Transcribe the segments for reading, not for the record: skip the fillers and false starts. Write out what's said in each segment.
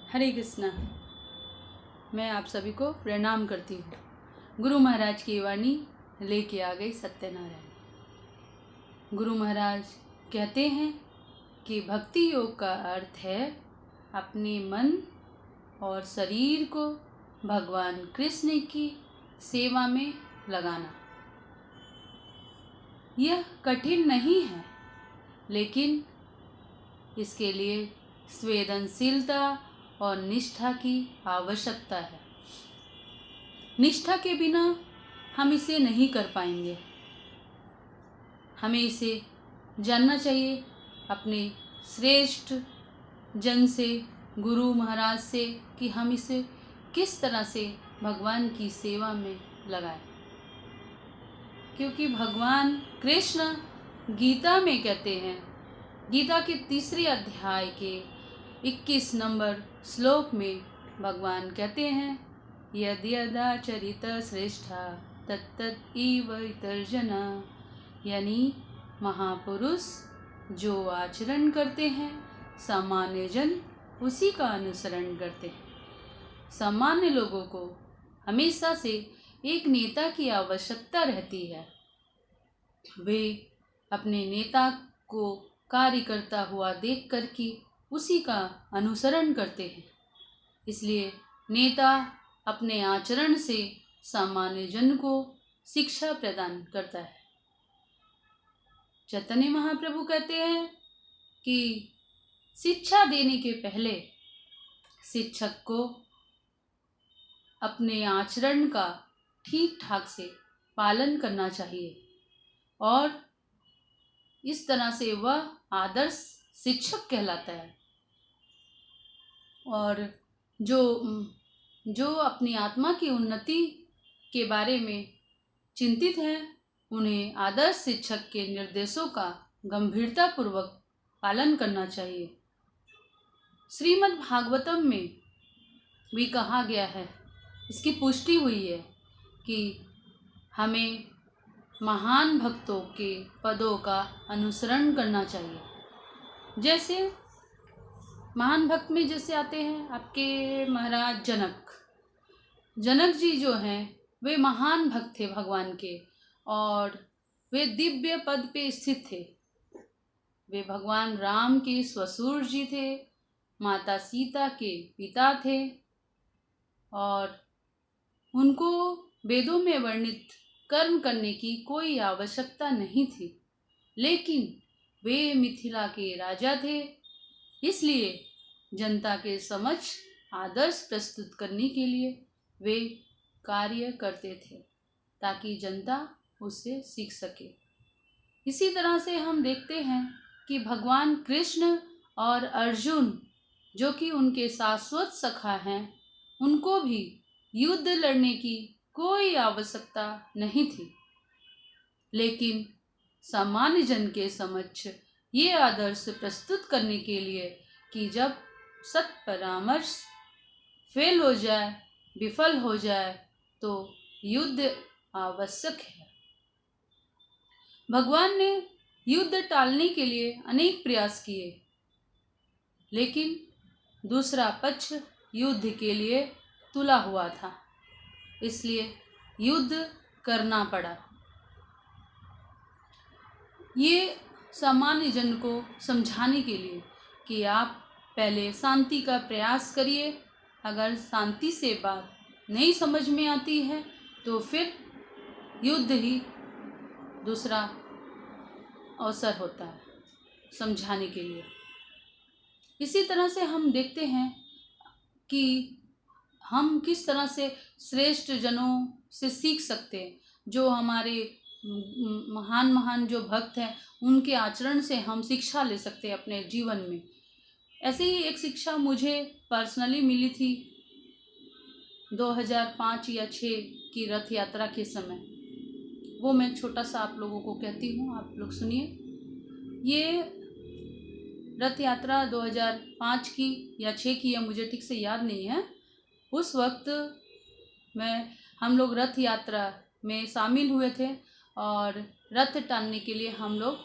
हरे कृष्णा। मैं आप सभी को प्रणाम करती हूँ। गुरु महाराज की वाणी लेके आ गई सत्यनारायण। गुरु महाराज कहते हैं कि भक्ति योग का अर्थ है अपने मन और शरीर को भगवान कृष्ण की सेवा में लगाना। यह कठिन नहीं है, लेकिन इसके लिए संवेदनशीलता और निष्ठा की आवश्यकता है। निष्ठा के बिना हम इसे नहीं कर पाएंगे। हमें इसे जानना चाहिए अपने श्रेष्ठ जन से, गुरु महाराज से, कि हम इसे किस तरह से भगवान की सेवा में लगाएं। क्योंकि भगवान कृष्ण गीता में कहते हैं, गीता के 3 अध्याय के 21 नंबर श्लोक में भगवान कहते हैं, यद्यदाचरित श्रेष्ठा तत्तत् इव इतर्जना। यानी महापुरुष जो आचरण करते हैं, सामान्य जन उसी का अनुसरण करते हैं। सामान्य लोगों को हमेशा से एक नेता की आवश्यकता रहती है। वे अपने नेता को कार्य करता हुआ देख कर के उसी का अनुसरण करते हैं। इसलिए नेता अपने आचरण से सामान्य जन को शिक्षा प्रदान करता है। चैतन्य महाप्रभु कहते हैं कि शिक्षा देने के पहले शिक्षक को अपने आचरण का ठीक ठाक से पालन करना चाहिए और इस तरह से वह आदर्श शिक्षक कहलाता है। और जो अपनी आत्मा की उन्नति के बारे में चिंतित हैं, उन्हें आदर्श शिक्षक के निर्देशों का गंभीरतापूर्वक पालन करना चाहिए। श्रीमद् भागवतम में भी कहा गया है, इसकी पुष्टि हुई है कि हमें महान भक्तों के पदों का अनुसरण करना चाहिए। जैसे महान भक्त में जैसे आते हैं आपके महाराज जनक जी जो हैं, वे महान भक्त थे भगवान के और वे दिव्य पद पे स्थित थे। वे भगवान राम के ससुर जी थे, माता सीता के पिता थे और उनको वेदों में वर्णित कर्म करने की कोई आवश्यकता नहीं थी। लेकिन वे मिथिला के राजा थे, इसलिए जनता के समक्ष आदर्श प्रस्तुत करने के लिए वे कार्य करते थे ताकि जनता उससे सीख सके। इसी तरह से हम देखते हैं कि भगवान कृष्ण और अर्जुन, जो कि उनके शाश्वत सखा हैं, उनको भी युद्ध लड़ने की कोई आवश्यकता नहीं थी। लेकिन सामान्य जन के समक्ष ये आदर्श प्रस्तुत करने के लिए कि जब सत परामर्श फेल हो जाए, विफल हो जाए, तो युद्ध आवश्यक है। भगवान ने युद्ध टालने के लिए अनेक प्रयास किए, लेकिन दूसरा पक्ष युद्ध के लिए तुला हुआ था, इसलिए युद्ध करना पड़ा। ये सामान्य जन को समझाने के लिए कि आप पहले शांति का प्रयास करिए। अगर शांति से बात नहीं समझ में आती है तो फिर युद्ध ही दूसरा अवसर होता है समझाने के लिए। इसी तरह से हम देखते हैं कि हम किस तरह से श्रेष्ठ जनों से सीख सकते हैं। जो हमारे महान जो भक्त हैं, उनके आचरण से हम शिक्षा ले सकते हैं अपने जीवन में। ऐसे ही एक शिक्षा मुझे पर्सनली मिली थी 2005 या 6 की रथ यात्रा के समय। वो मैं छोटा सा आप लोगों को कहती हूँ, आप लोग सुनिए। ये रथ यात्रा 2005 की या 6 की, या मुझे ठीक से याद नहीं है। उस वक्त हम लोग रथ यात्रा में शामिल हुए थे और रथ टालने के लिए हम लोग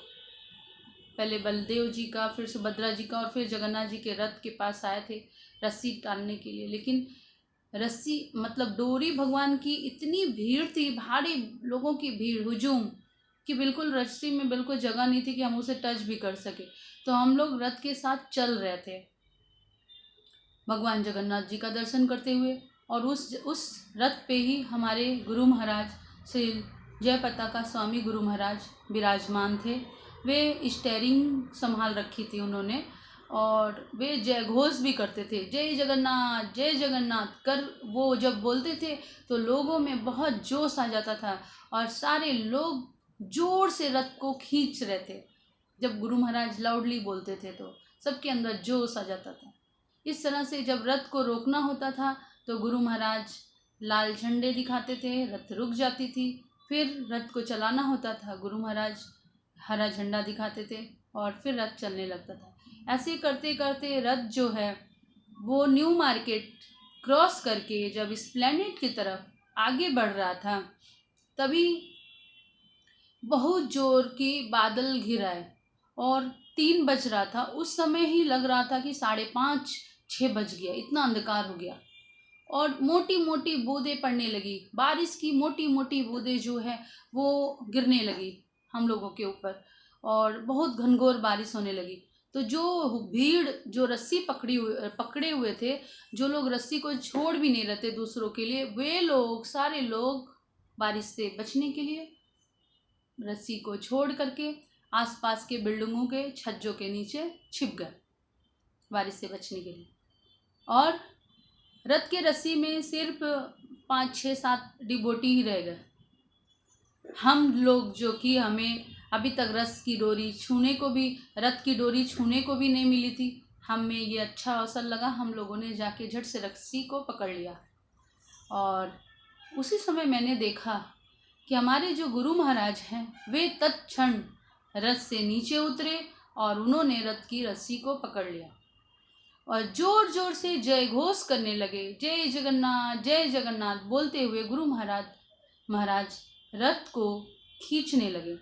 पहले बलदेव जी का, फिर सुभद्रा जी का, और फिर जगन्नाथ जी के रथ के पास आए थे रस्सी टानने के लिए। लेकिन रस्सी मतलब डोरी, भगवान की इतनी भीड़ थी, भारी लोगों की भीड़, हुजूम, कि बिल्कुल रस्सी में बिल्कुल जगह नहीं थी कि हम उसे टच भी कर सके। तो हम लोग रथ के साथ चल रहे थे भगवान जगन्नाथ जी का दर्शन करते हुए। और उस रथ पे ही हमारे गुरु महाराज श्री जय पताका स्वामी गुरु महाराज विराजमान थे। वे स्टेयरिंग संभाल रखी थी उन्होंने, और वे जय घोष भी करते थे, जय जगन्नाथ कर। वो जब बोलते थे तो लोगों में बहुत जोश आ जाता था, और सारे लोग जोर से रथ को खींच रहे थे। जब गुरु महाराज लाउडली बोलते थे तो सबके अंदर जोश आ जाता था। इस तरह से जब रथ को रोकना होता था तो गुरु महाराज लाल झंडे दिखाते थे, रथ रुक जाती थी। फिर रथ को चलाना होता था, गुरु महाराज हरा झंडा दिखाते थे, और फिर रथ चलने लगता था। ऐसे करते करते रथ जो है वो न्यू मार्केट क्रॉस करके जब स्प्लेनेड की तरफ आगे बढ़ रहा था, तभी बहुत जोर की बादल घिर आए और 3 बज रहा था। उस समय ही लग रहा था कि 5:30 6 बज गया, इतना अंधकार हो गया। और मोटी मोटी बूंदें पड़ने लगी, बारिश की मोटी मोटी बूंदें जो है वो गिरने लगी हम लोगों के ऊपर, और बहुत घनघोर बारिश होने लगी। तो जो भीड़, जो रस्सी पकड़े हुए थे, जो लोग रस्सी को छोड़ भी नहीं रहते दूसरों के लिए, वे लोग सारे लोग बारिश से बचने के लिए रस्सी को छोड़ करके आसपास के बिल्डिंगों के छज्जों के नीचे छिप गए बारिश से बचने के लिए। और रथ के रस्सी में सिर्फ 5 6 7 डिबोटी ही रह गए। हम लोग जो कि हमें अभी तक रथ की डोरी छूने को भी, रथ की डोरी छूने को भी नहीं मिली थी, हमें ये अच्छा अवसर लगा। हम लोगों ने जाके झट से रस्सी को पकड़ लिया। और उसी समय मैंने देखा कि हमारे जो गुरु महाराज हैं वे तत्क्षण रथ से नीचे उतरे और उन्होंने रथ की रस्सी को पकड़ लिया और जोर जोर से जय घोष करने लगे, जय जगन्नाथ बोलते हुए गुरु महाराज रथ को खींचने लगे।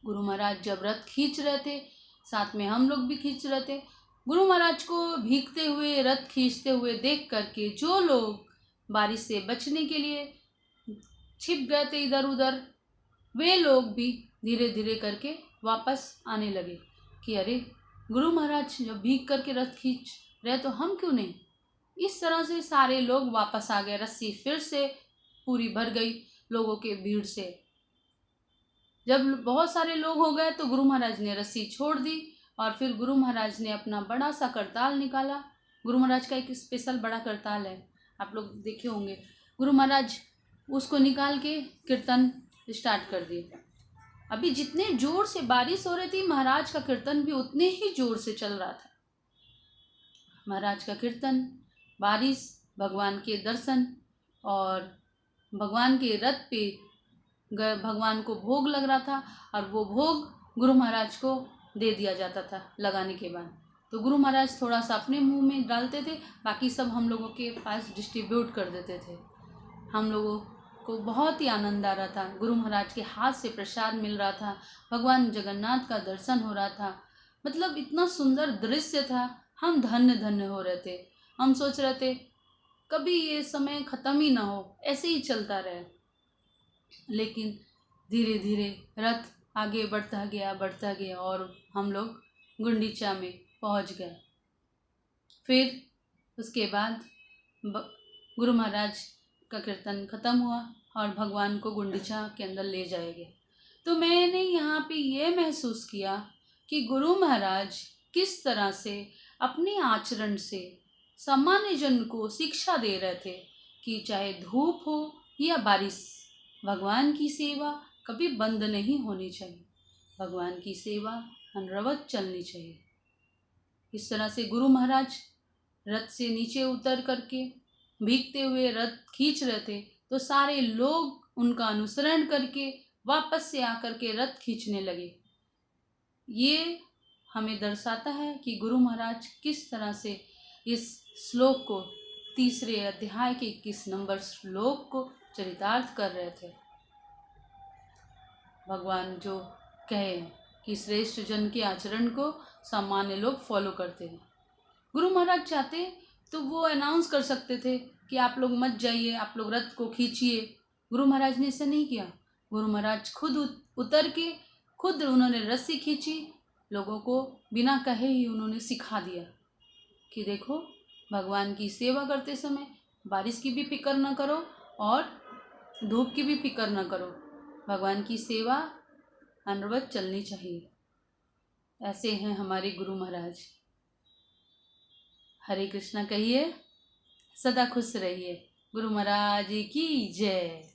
गुरु महाराज जब रथ खींच रहे थे, साथ में हम लोग भी खींच रहे थे। गुरु महाराज को भीगते हुए रथ खींचते हुए देख करके जो लोग बारिश से बचने के लिए छिप गए थे इधर उधर, वे लोग भी धीरे धीरे करके वापस आने लगे कि अरे, गुरु महाराज जब भीग करके रथ खींच रहे तो हम क्यों नहीं। इस तरह से सारे लोग वापस आ गए। रस्सी फिर से पूरी भर गई लोगों के भीड़ से। जब बहुत सारे लोग हो गए तो गुरु महाराज ने रस्सी छोड़ दी, और फिर गुरु महाराज ने अपना बड़ा सा करताल निकाला। गुरु महाराज का एक स्पेशल बड़ा करताल है, आप लोग देखे होंगे। गुरु महाराज उसको निकाल के कीर्तन स्टार्ट कर दिए। अभी जितने जोर से बारिश हो रही थी, महाराज का कीर्तन भी उतने ही जोर से चल रहा था। महाराज का कीर्तन, बारिश, भगवान के दर्शन, और भगवान के रथ पे भगवान को भोग लग रहा था, और वो भोग गुरु महाराज को दे दिया जाता था लगाने के बाद। तो गुरु महाराज थोड़ा सा अपने मुंह में डालते थे, बाकी सब हम लोगों के पास डिस्ट्रीब्यूट कर देते थे। हम लोगों को बहुत ही आनंद आ रहा था। गुरु महाराज के हाथ से प्रसाद मिल रहा था, भगवान जगन्नाथ का दर्शन हो रहा था। मतलब इतना सुंदर दृश्य था, हम धन्य धन्य हो रहे थे। हम सोच रहे थे कभी ये समय ख़त्म ही ना हो, ऐसे ही चलता रहे। लेकिन धीरे धीरे रथ आगे बढ़ता गया और हम लोग गुंडीचा में पहुंच गए। फिर उसके बाद गुरु महाराज का कीर्तन ख़त्म हुआ और भगवान को गुंडीचा के अंदर ले जाए गए। तो मैंने यहाँ पे ये महसूस किया कि गुरु महाराज किस तरह से अपने आचरण से सामान्य जन को शिक्षा दे रहे थे कि चाहे धूप हो या बारिश, भगवान की सेवा कभी बंद नहीं होनी चाहिए, भगवान की सेवा अनवरत चलनी चाहिए। इस तरह से गुरु महाराज रथ से नीचे उतर करके भीगते हुए रथ खींच रहे थे, तो सारे लोग उनका अनुसरण करके वापस से आकर के रथ खींचने लगे। ये हमें दर्शाता है कि गुरु महाराज किस तरह से इस श्लोक को, 3 अध्याय के 21 नंबर श्लोक को चरितार्थ कर रहे थे। भगवान जो कहे कि श्रेष्ठ जन के आचरण को सामान्य लोग फॉलो करते हैं। गुरु महाराज चाहते तो वो अनाउंस कर सकते थे कि आप लोग मत जाइए, आप लोग रथ को खींचिए। गुरु महाराज ने ऐसा नहीं किया। गुरु महाराज खुद उतर के खुद उन्होंने रस्सी खींची, लोगों को बिना कहे ही उन्होंने सिखा दिया कि देखो, भगवान की सेवा करते समय बारिश की भी फिक्र न करो और धूप की भी फिक्र न करो, भगवान की सेवा अनवरत चलनी चाहिए। ऐसे हैं हमारे गुरु महाराज। हरे कृष्णा कहिए, सदा खुश रहिए। गुरु महाराज की जय।